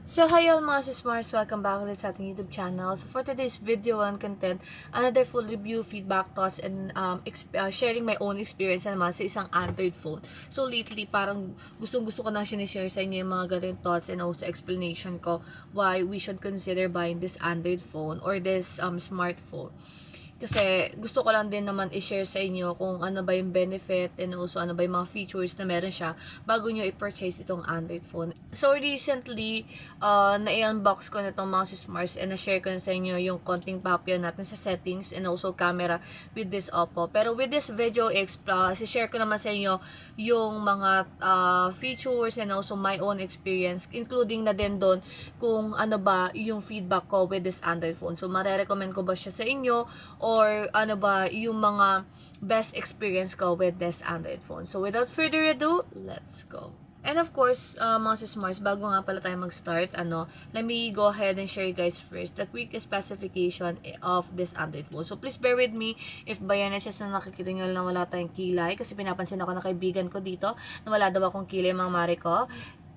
So, hi all mga sismars, welcome back ulit sa ating YouTube channel. So, for today's video and content, another full review, feedback, thoughts, and sharing my own experience naman sa isang Android phone. So, lately, parang gustong-gusto ko nang sinishare sa inyo yung mga ganun thoughts and also explanation ko why we should consider buying this Android phone or this smartphone. Kasi gusto ko lang din naman i-share sa inyo kung ano ba yung benefit and also ano ba yung mga features na meron siya bago nyo i-purchase itong Android phone. So recently, na-unbox ko na itong mga Sismars and na-share ko na sa inyo yung konting papyo natin sa settings and also camera with this Oppo. Pero with this video, share ko naman sa inyo yung mga features and also my own experience, including na din doon kung ano ba yung feedback ko with this Android phone. So, marerecommend ko ba siya sa inyo or ano ba yung mga best experience ko with this Android phone. So, without further ado, let's go. And of course, mga sismars, bago nga pala tayo mag-start, let me go ahead and share you guys first the quick specification of this Android phone. So, please bear with me if bayan na siya sa nakikita nyo na wala tayong kilay. Kasi pinapansin ako na kaibigan ko dito na wala daw akong kilay mga mare ko.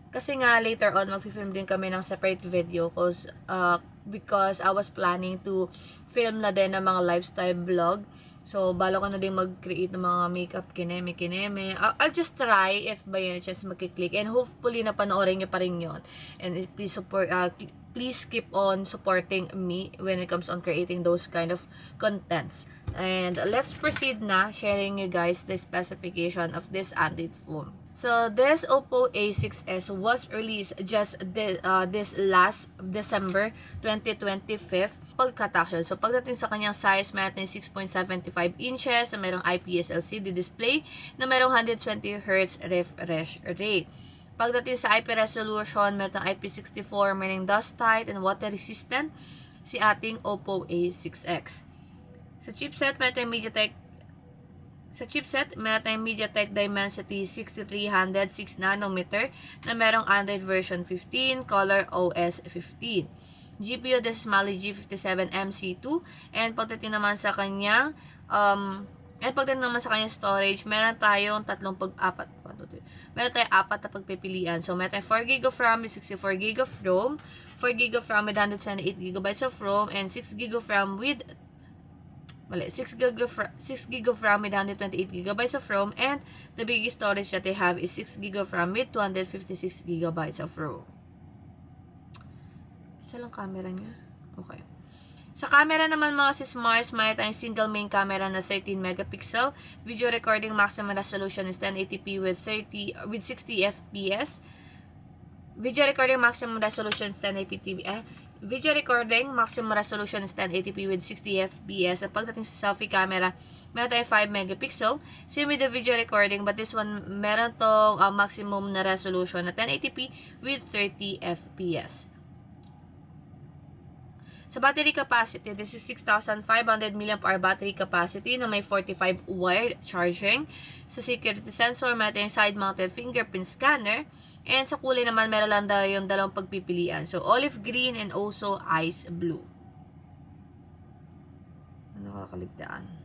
Kasi nga, later on, mag-film din kami ng separate video because I was planning to film na din ng mga lifestyle vlog. So, balo ko na din mag-create ng mga makeup kineme. I'll just try if by any chance magkiklik. And hopefully, napanoorin nyo pa rin yun. And please keep on supporting me when it comes on creating those kind of contents. And let's proceed na sharing you guys the specification of this Android phone. So, this Oppo A6s was released just this last December 2025 pagkataksyon. So, pagdating sa kanyang size, meron tayong 6.75 inches na merong IPS LCD display na merong 120Hz refresh rate. Pagdating sa IP resolution, meron tayong IP64, merong dust tight and water resistant si ating Oppo A6X. Sa chipset, meron tayong MediaTek Dimensity 6300 6nm na merong Android version 15, Color OS 15. GPU, this is Mali G57MC2. And pagdating naman sa kanyang storage, meron tayong apat na pagpipilian. So, meron tayong 4GB of RAM with 64GB of ROM, 4GB of RAM with 128GB of ROM, and 6GB of RAM with 6GB of RAM with 128GB of ROM, and the biggest storage that they have is 6GB of RAM with 256GB of ROM. Isa lang camera niya. Okay. Sa camera naman mga sismars, may tayong single main camera na 13 megapixel. Video recording maximum resolution is 1080p with 60 fps. Video recording maximum resolution is 1080p. Video recording, maximum resolution is 1080p with 60 fps. At pagdating sa selfie camera, meron tayo 5 megapixel. Same with the video recording, but this one, meron tong maximum na resolution na 1080p with 30 fps. Sa battery capacity, this is 6,500 mAh battery capacity na may 45 wired charging. Sa security sensor, meron tayong side-mounted fingerprint scanner. And sa kulay naman, meron lang daw yung dalawang pagpipilian. So, olive green and also ice blue. Ano kakaligtaan?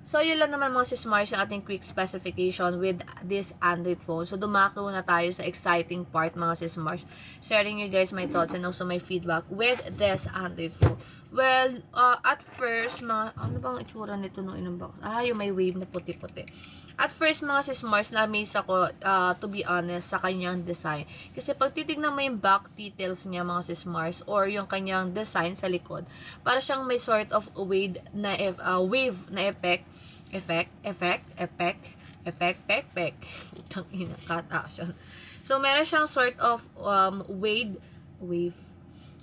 So, yun lang naman mga sismars yung ating quick specification with this Android phone. So, dumako na tayo sa exciting part mga sismars. Sharing you guys my thoughts and also my feedback with this Android phone. Well, at first, ano bang itsura nito nung inunbox? Yung may wave na puti-puti. At first, mga sismars, na-amaze ako, to be honest, sa kanyang design. Kasi pag titignan mo yung back details niya, mga sismars, or yung kanyang design sa likod, para siyang may sort of wave na effect. Utang ina, cut action. So, meron siyang sort of wave.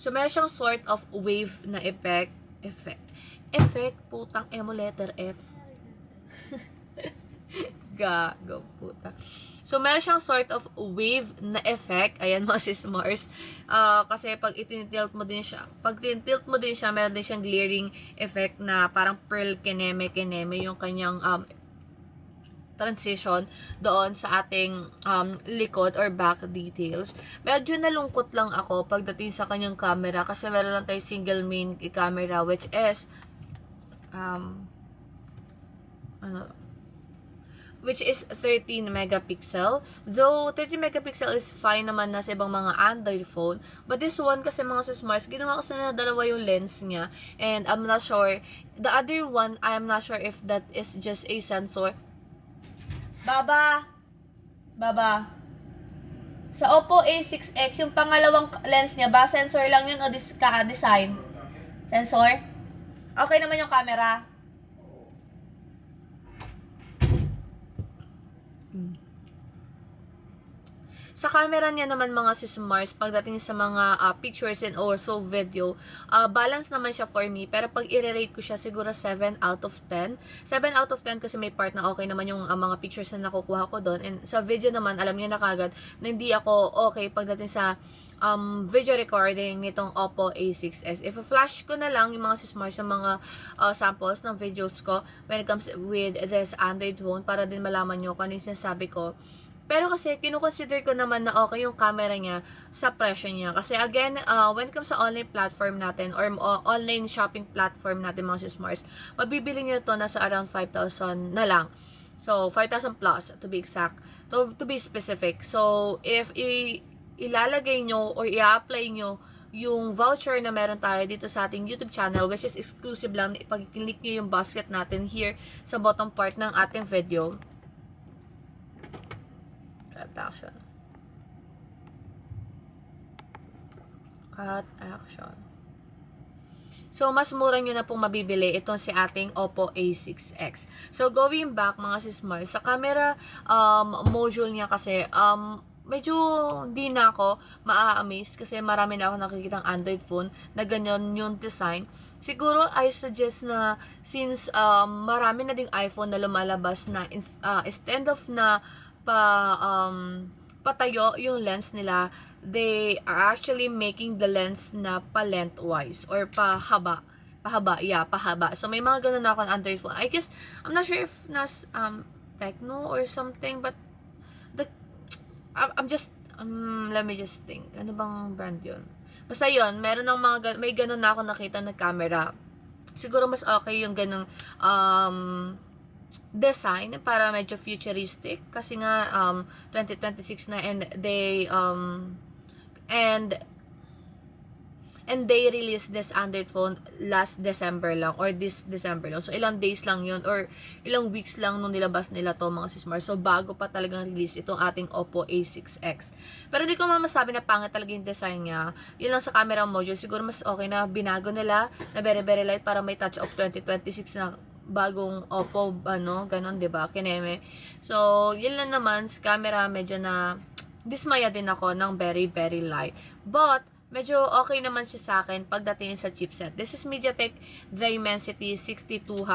So, meron siyang sort of wave na effect, putang emo letter F. Gago, puta. So, meron siyang sort of wave na effect. Ayan, mga sismars. Kasi, pag itinilt mo din siya, meron din siyang glaring effect na parang pearl kineme yung kanyang transition doon sa ating likod or back details. Medyo nalungkot lang ako pagdating sa kanyang camera kasi meron lang tayo single main camera which is which is 13 megapixel. Though 13 megapixel is fine naman na sa ibang mga Android phone, but this one kasi mga sa Smart, ginawa kasi na dalawa yung lens niya, and I'm not sure, the other one, I'm not sure if that is just a sensor. Baba, sa Oppo A6X, yung pangalawang lens niya ba, sensor lang yun o design? Sensor? Okay naman yung camera. Sa camera niya naman mga sis Mars, pagdating sa mga pictures and also video, balance naman siya for me. Pero pag i-rate ko siya, siguro 7 out of 10. 7 out of 10 kasi may part na okay naman yung mga pictures na nakukuha ko doon. And sa video naman, alam niyo na kagad na hindi ako okay pagdating sa video recording nitong Oppo A6s. If flash ko na lang yung mga sis Mars sa mga samples ng videos ko when it comes with this Android phone para din malaman nyo kung ano yung sinasabi ko. Pero kasi, kinukonsider ko naman na okay yung camera niya sa presyo niya. Kasi again, when it comes sa online platform natin or online shopping platform natin mga sis Mars, mabibili niyo to nasa around 5,000 na lang. So, 5,000 plus to be exact. To be specific. So, if ilalagay nyo or i-apply nyo yung voucher na meron tayo dito sa ating YouTube channel, which is exclusive lang, pag-click nyo yung basket natin here sa bottom part ng ating video. Cut action. So, mas mura nyo na pong mabibili itong si ating Oppo A6X. So, going back mga sis Mars, sa camera module niya kasi, medyo hindi na ako maa-amaze kasi marami na ako nakikitang Android phone na ganyan yung design. Siguro, I suggest na since marami na ding iPhone na lumalabas na instead of na patayo yung lens nila, they are actually making the lens na pa-lengthwise or pahaba. So, may mga ganun na ako ng Android phone. I guess, I'm not sure if nas Tecno or something, but let me just think. Ano bang brand yun? Basta yun, meron ng may ganun na ako nakita na camera. Siguro mas okay yung ganung design para medyo futuristic kasi nga 2026 na and they released this Android phone last December lang or this December lang. So ilang days lang yun or ilang weeks lang nung nilabas nila to mga sis Mars. So bago pa talagang release itong ating Oppo A6X. Pero di ko masabi na pangit talaga yung design niya. Yun lang sa camera module. Siguro mas okay na binago nila na very very light para may touch of 2026 na bagong Oppo, ganon, diba? Kineme. So, yun lang naman, sa camera, medyo na dismaya din ako ng very, very light. But, medyo okay naman siya sa akin pagdating sa chipset. This is MediaTek Dimensity 6200.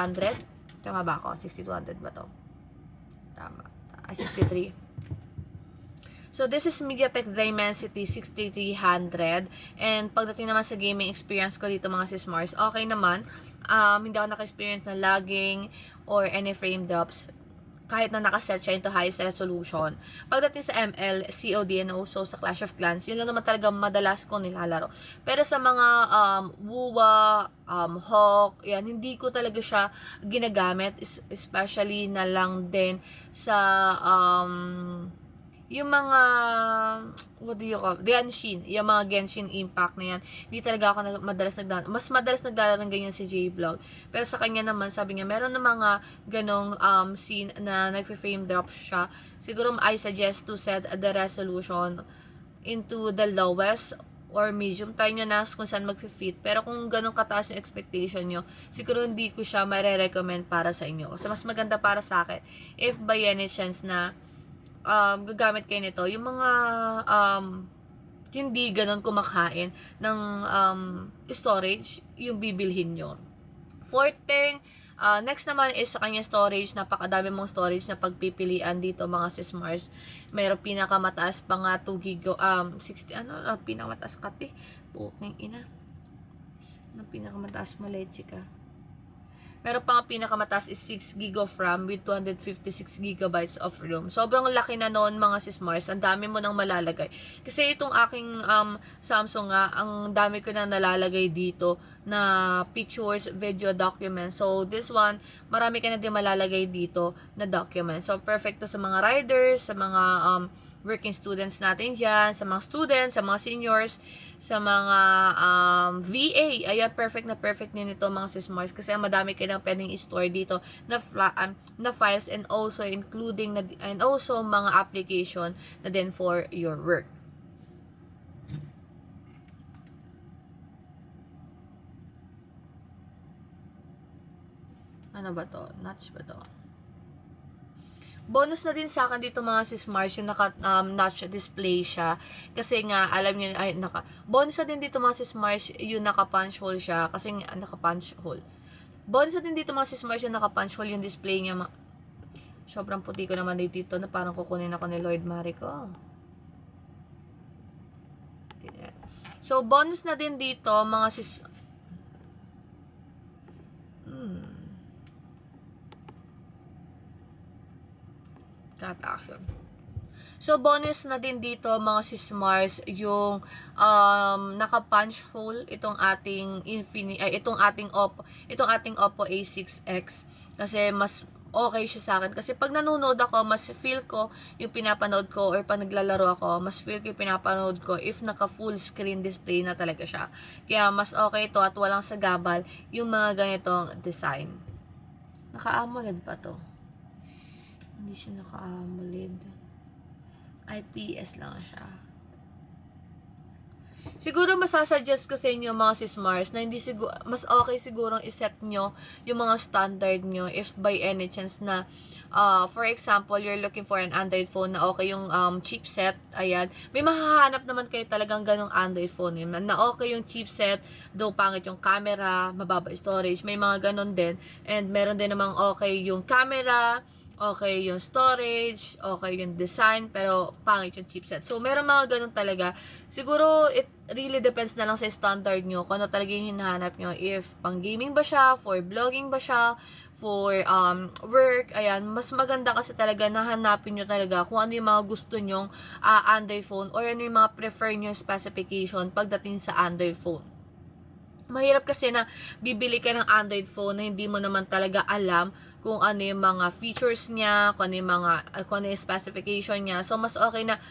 Tama ba ako? 6200 ba to? Tama. 63. So, this is MediaTek Dimensity 6300. And pagdating naman sa gaming experience ko dito mga sis Mars, okay naman. Hindi ako naka-experience na lagging or any frame drops kahit na nakaset siya into highest resolution. Pagdating sa ML, COD, and also sa Clash of Clans, yun lang naman talaga madalas ko nilalaro. Pero sa mga WUWA, Hawk, yan, hindi ko talaga siya ginagamit, especially na lang din sa yung mga Genshin, yung mga Genshin Impact na yan, hindi talaga ako mas madalas naglalaro ng ganyan si J-Vlog. Pero sa kanya naman, sabi niya, meron na mga ganong scene na nagpe-frame drop siya. Siguro I suggest to set the resolution into the lowest or medium. Try nyo na kung saan mag-fit. Pero kung ganong kataas yung expectation nyo, siguro hindi ko siya marirecommend para sa inyo. So, mas maganda para sa akin, if by any chance na gagamit kayo nito, yung mga hindi ganun kumakain ng storage, yung bibilhin nyo. Fourth thing, next naman is sa kanya storage. Napakadami mong storage na pagpipilian dito mga sis Mars. Mayroong pinakamataas pa nga 2 GB, 60, pinakamataas puking ina. Pinakakamataas mo, leche ka. Meron pa nga pinakamataas is 6 GB of RAM with 256 GB of room. Sobrang laki na noon mga sis Mars. Ang dami mo nang malalagay. Kasi itong aking Samsung nga, ang dami ko na nalalagay dito na pictures, video, documents. So, this one, marami ka na din malalagay dito na documents. So, perfect to sa mga riders, sa mga working students natin dyan, sa mga students, sa mga seniors, sa mga VA. Ayan, perfect din ito mga sis Mars kasi madami ka nang pwedeng i-store dito na files and also including and also mga application na din for your work. Ano ba to? Notch ba to? Bonus na din sa akin dito mga sis Mars, yung notch display siya. Kasi nga, alam niyo, bonus na din dito mga sis Mars, yung naka-punch hole siya. Kasi nga, naka-punch hole. Bonus na din dito mga sis Mars, yung naka-punch hole yung display niya. Sobrang puti ko naman dito na parang kukunin ako ni Lord Marico. So, bonus na din dito mga sis... Cut action. So, bonus na din dito mga sis Mars yung naka-punch hole itong ating itong ating Oppo A6X kasi mas okay siya sa akin kasi pag nanonood ako mas feel ko yung pinapanood ko or pag naglalaro ako mas feel ko yung pinapanood ko if naka full screen display na talaga siya. Kaya mas okay to at walang sagabal yung mga ganitong design. Naka-AMOLED pa to. Hindi siya naka-AMOLED. IPS lang siya. Siguro masasuggest ko sa inyo mga sis Mars na hindi siguro, mas okay sigurong iset nyo yung mga standard nyo if by any chance na for example, you're looking for an Android phone na okay yung chipset, ayan. May mahahanap naman kayo talagang ganong Android phone na okay yung chipset, though pangit yung camera, mababa storage, may mga ganon din. And meron din namang okay yung camera, okay yung storage, okay yung design, pero pangit yung chipset. So, meron mga ganun talaga. Siguro, it really depends na lang sa standard nyo, kung ano talaga yung hinahanap nyo. If pang gaming ba siya, for vlogging ba siya, for work, ayan. Mas maganda kasi talaga na hanapin nyo talaga kung ano yung mga gusto nyong Android phone or ano yung mga prefer nyo specification pagdating sa Android phone. Mahirap kasi na bibili ka ng Android phone na hindi mo naman talaga alam kung ano yung mga features niya, kung ano yung specification niya. So, mas okay na,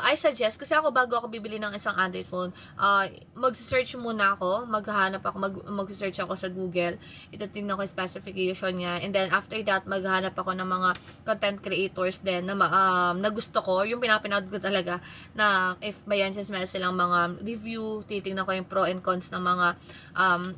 I suggest, kasi ako bago ako bibili ng isang Android phone, mag-search muna ako, mag-search ako sa Google, itatingnan ko yung specification niya, and then after that, maghanap ako ng mga content creators din na gusto ko, yung pinapanood ko talaga, na if by any chance meron silang mga review, titingnan ko yung pro and cons ng mga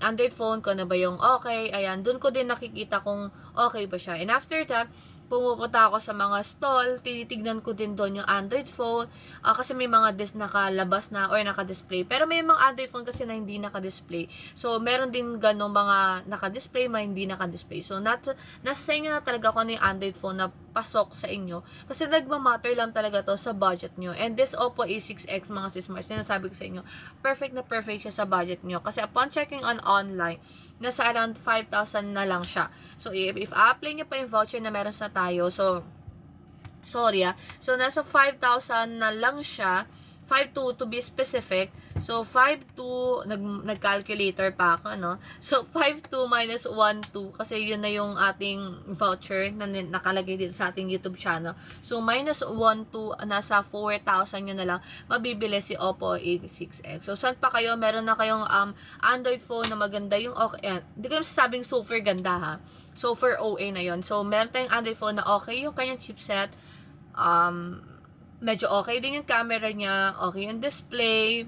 Android phone, kung ano ba yung okay, ayan, dun ko din nakikita kung okay ba siya. And after that, pumupunta ako sa mga stall, tinitignan ko din doon yung Android phone, kasi may mga nakalabas na or naka-display. Pero may mga Android phone kasi na hindi naka-display. So, meron din ganong mga naka-display, may hindi naka-display. So, nasa sa inyo na talaga kung ano yung Android phone na pasok sa inyo. Kasi nagmamatter lang talaga to sa budget nyo. And this Oppo A6X, mga sis Mars, sinasabi ko sa inyo, perfect na perfect siya sa budget nyo. Kasi upon checking on online, nasa around 5,000 na lang siya. So, if apply nyo pa yung voucher na meron sa tayo, so, sorry so, nasa 5,000 na lang siya, 5,200 to be specific. So, 5,200, nag-calculator pa ako, no? So, 5,200 minus 1,200, kasi yun na yung ating voucher na nakalagay dito sa ating YouTube channel. So, minus 1,200, nasa 4,000 yun na lang, mabibili si Oppo A6X. So, saan pa kayo? Meron na kayong Android phone na maganda yung okay. Hindi ko masasabing super ganda, ha? Super OA na yon. So, meron tayong Android phone na okay yung kanyang chipset, medyo okay din yung camera niya, okay yung display,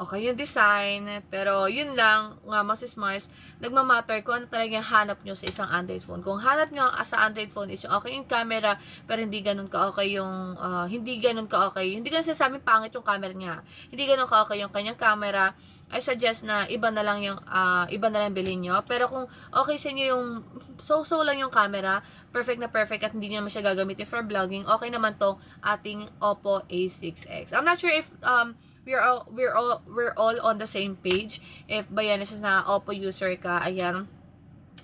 okay yung design, pero yun lang, nga mga sis Mars, nagmamatter kung ano talaga yung hanap nyo sa isang Android phone. Kung hanap nyo sa Android phone is okay yung camera, pero hindi ganun ka-okay yung, hindi ko nasasabing pangit yung camera niya, hindi ganun ka-okay yung kanyang camera, I suggest na iba na lang bilhin nyo. Pero kung okay sa inyo yung so lang yung camera, perfect na perfect at hindi nyo naman siya gagamitin for vlogging, okay naman to ating Oppo A6X. I'm not sure if we're all on the same page. If by yan na Oppo user ka, ayan,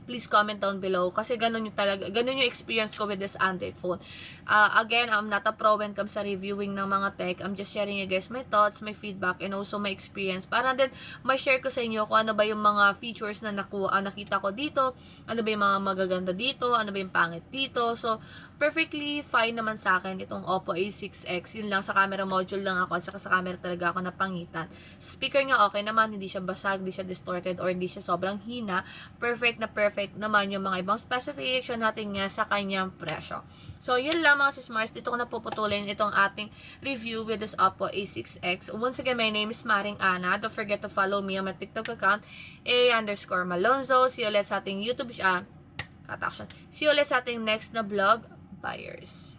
please comment down below kasi ganun yung experience ko with this Android phone. Again, I'm not a pro when it comes sa reviewing ng mga tech. I'm just sharing you guys my thoughts, my feedback, and also my experience para din ma-share ko sa inyo kung ano ba yung mga features na nakita ko dito, ano ba yung mga magaganda dito, ano ba yung pangit dito. So, perfectly fine naman sa akin itong Oppo A6X. Yun lang, sa camera module lang ako at saka sa camera talaga ako napangitan. Speaker niya okay naman, hindi siya basag, hindi siya distorted, or hindi siya sobrang hina. Perfect naman yung mga ibang specification natin nga sa kanyang presyo. So, yun lang mga sismars. Dito ko na puputulin itong ating review with this Oppo A6X. Once again, my name is Maring Ana. Don't forget to follow me on my TikTok account, A_Malonzo. See you ulit sa ating YouTube See you ulit sa ating next na vlog, buyers.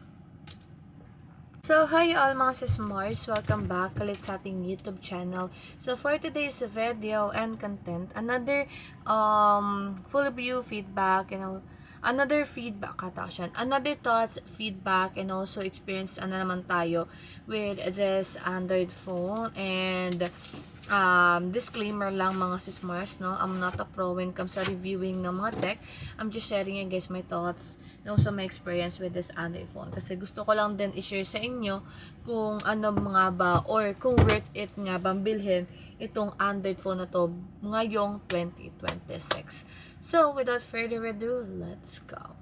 So, hi all mga sismars, welcome back ulit sa ating YouTube channel. So, for today's video and content, another full review, feedback, another thoughts, feedback, and also experience naman tayo with this Android phone. And disclaimer lang mga sismars, no? I'm not a pro when it comes sa reviewing ng mga tech. I'm just sharing you guys my thoughts and also my experience with this Android phone. Kasi gusto ko lang din i-share sa inyo kung ano mga ba or kung worth it nga bang bilhin itong Android phone na to ngayong 2026. So, without further ado, let's go.